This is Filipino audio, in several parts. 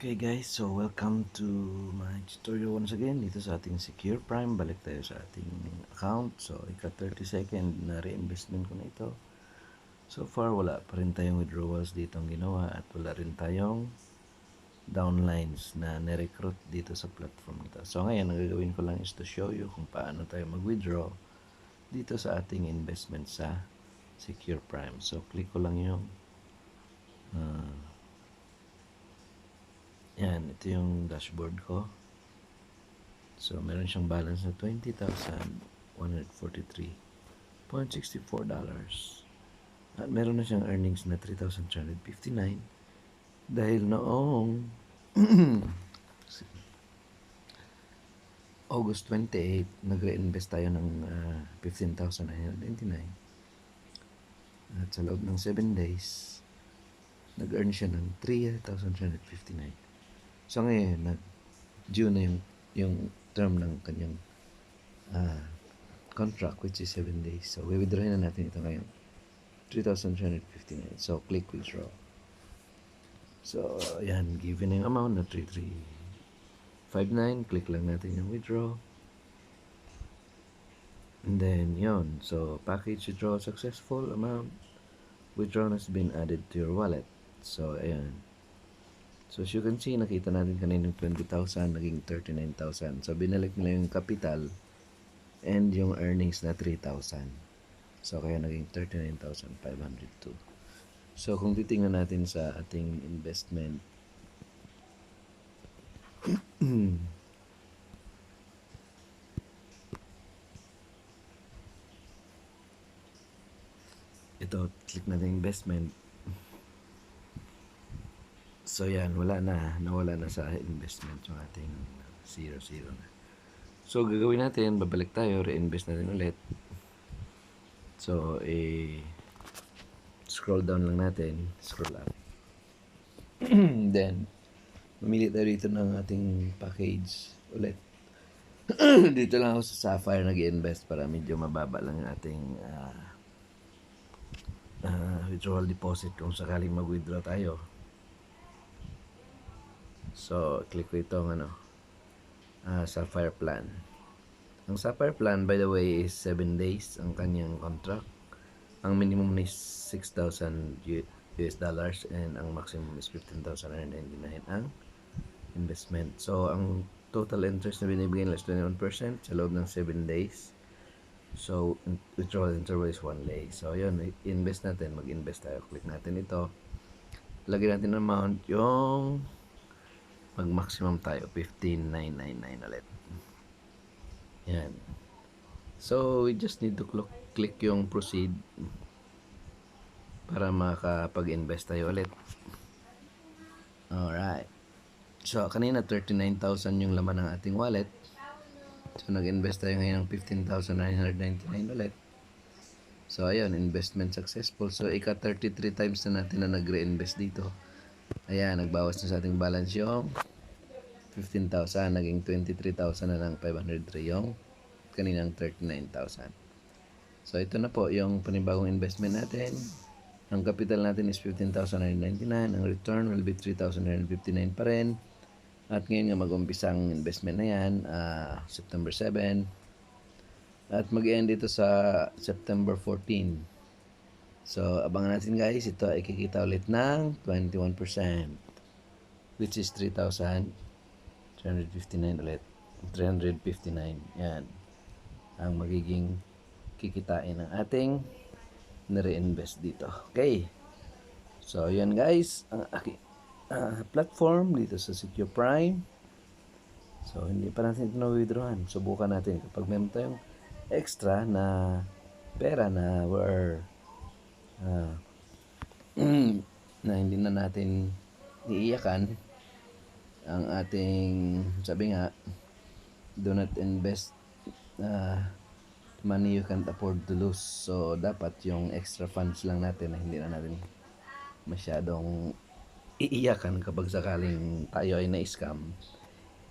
Okay guys, so welcome to my tutorial once again dito sa ating Secure Prime. Balik tayo sa ating account. So ika 30 second na reinvestment ko na ito. So far wala pa rin tayong withdrawals dito ang ginawa at wala rin tayong downlines na nirecruit dito sa platform nito. So ngayon ang gagawin ko lang is to show you kung paano tayo mag-withdraw dito sa ating investment sa Secure Prime. So click ko lang yung yan, ito yung dashboard ko. So, meron siyang balance na $20,143.64. At meron na siyang earnings na 3,359 dahil noong August 28, nag-reinvest tayo ng 15,999. At sa loob ng 7 days, nag-earn siya ng 3,359. So ngayon, nag-due na yung term ng kanyang contract, which is 7 days. So, withdraw na natin ito ngayon. 3,359. So, click withdraw. So, ayan, given na yung amount na 3,359. Click lang natin yung withdraw. And then, yun. So, package withdraw successful. Amount withdrawn has been added to your wallet. So, ayan. So, as you can see, nakita natin kanina yung 20,000, naging 39,000. So, binalik nila yung capital and yung earnings na 3,000. So, kaya naging 39,502. So, kung titingnan natin sa ating investment, ito, click natin investment. So yan, nawala na sa investment yung ating 0 na. So gagawin natin, babalik tayo, reinvest natin ulit. So scroll down lang natin, scroll up. Then mamili tayo dito ng ating package ulit. Dito lang ako sa Sapphire nag-invest para medyo mababa lang yung ating withdrawal deposit kung sakaling mag-withdraw tayo. So, click ko itong Sapphire plan. Ang Sapphire plan, by the way, is 7 days ang kanyang contract. Ang minimum is $6,000 and ang maximum is 15,999 ang investment. So, ang total interest na binibigyan is 21% sa loob ng 7 days. So, withdrawal interval is 1 day. So, yun, invest natin. Mag-invest tayo. Click natin ito. Lagyan natin ang amount yung mag-maximum tayo, 15,999 ulit. Yan. So, we just need to click yung proceed para makapag-invest tayo ulit. Alright. So, kanina 39,000 yung laman ng ating wallet. So, nag-invest tayo ngayon ng 15,999 ulit. So, ayun, investment successful. So, ika 33 times na natin na nag-reinvest dito. Ayan, nagbawas na sa ating balance yung 15,000, naging 23,000 na lang 503 yung kaninang 39,000. So, ito na po yung panibagong investment natin. Ang capital natin is 15,999. Ang return will be 3,959 pa rin. At ngayon nga mag-umpisa ang investment na yan, September 7. At mag-end dito sa September 14. So, abangan natin guys, ito ay kikita ulit ng 21%, which is 3,359 ulit. 359. Yan. Ang magiging kikitain ng ating na-reinvest dito. Okay. So, yan guys. Ang aking platform dito sa Secure Prime. So, hindi pa natin ito na-withdrawan. Subukan natin. Kapag meron tayong extra na pera na we're na hindi na natin iiyakan ang ating, sabi nga, do not invest money you can't afford to lose. So, dapat yung extra funds lang natin na hindi na natin masyadong iiyakan kapag sakaling tayo ay na-scam.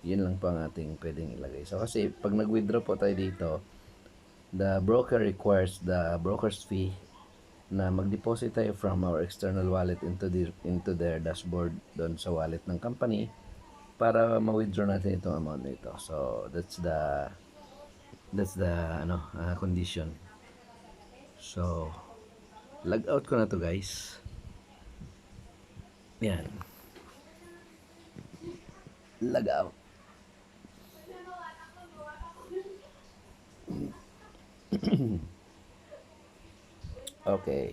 Yun lang po ang ating pwedeng ilagay. So, kasi pag nag-withdraw po tayo dito, the broker requires the broker's fee na mag-deposit tayo from our external wallet into their dashboard doon sa wallet ng company para ma-withdraw natin itong amount nito. So that's the condition. So log out ko na to, guys. Yan. Log out. Okay.